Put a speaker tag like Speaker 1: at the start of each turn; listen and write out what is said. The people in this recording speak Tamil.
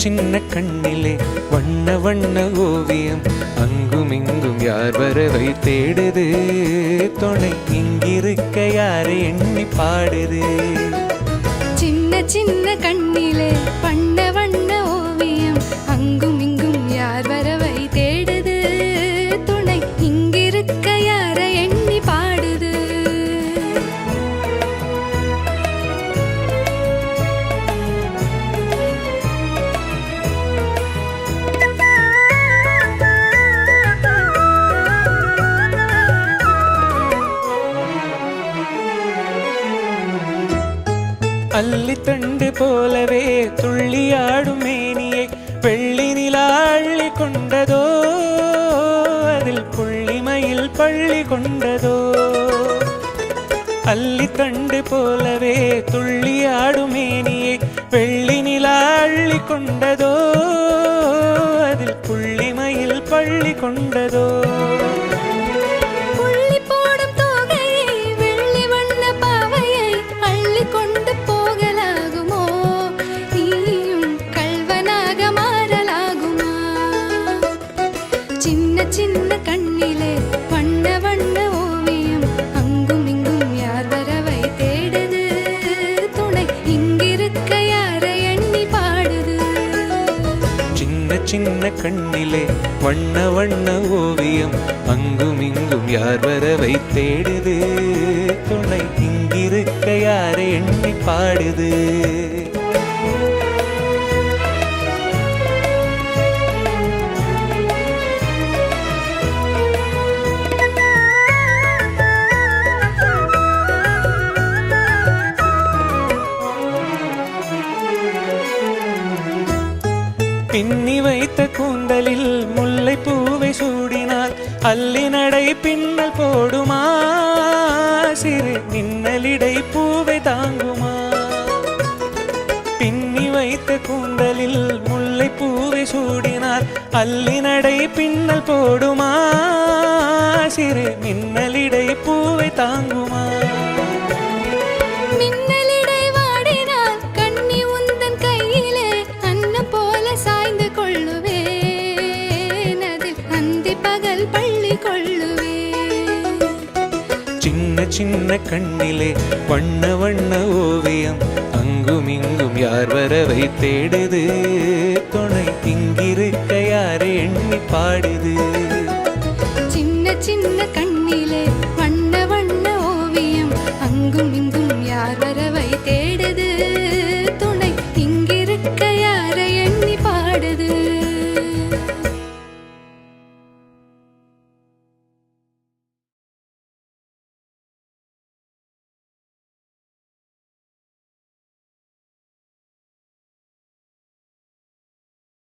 Speaker 1: சின்ன கண்ணிலே வண்ண வண்ண ஓவியம் அங்கும் இங்கும் யார் வரவை தேடுது துணை இங்கிருக்க யாரை எண்ணி பாடுது
Speaker 2: சின்ன சின்ன கண்ணிலே வண்ண வண்ண ஓவியம் அங்கும் இங்கும் யார் வரவை தேடுது துணை இங்கிருக்க யாரை எண்ணி பாடுது
Speaker 1: அல்லித்தண்டு போலவே துள்ளியாடும் மேனியை வெள்ளி நிலா அள்ளி கொண்டதோ அதில் புள்ளிமயில் பள்ளி கொண்டதோ அல்லித்தண்டு போலவே துள்ளியாடும் மேனியை வெள்ளி நிலா அள்ளி கொண்டதோ அதில் புள்ளிமயில் பள்ளி கொண்டதோ
Speaker 2: சின்ன கண்ணிலே வண்ண வண்ண ஓவியம் அங்கும் இங்கும் யார் வரவை தேடுது துணை இங்கிருக்க யாரை எண்ணி பாடுது
Speaker 1: சின்ன சின்ன கண்ணிலே வண்ண வண்ண ஓவியம் அங்கும் இங்கும் யார் வரவை தேடுது துணை இங்கிருக்க யாரை எண்ணி பாடுது பின்னி வைத்த கூந்தலில் முல்லை பூவை சூடினால் அல்லி நடை பின்னல் போடுமா சிறு மின்னலிடை பூவை தாங்குமா பின்னி வைத்த கூந்தலில் முல்லை பூவை சூடினால் அல்லி நடை பின்னல் போடுமா சிறு மின்னலிடை பூவை தாங்குமா சின்ன சின்ன கண்ணிலே வண்ண வண்ண ஓவியம் அங்கும் இங்கும் யார் வரவை தேடுது துணை இங்கிருக்க யாரை எண்ணி பாடுது
Speaker 2: சின்ன சின்ன கண்ணிலே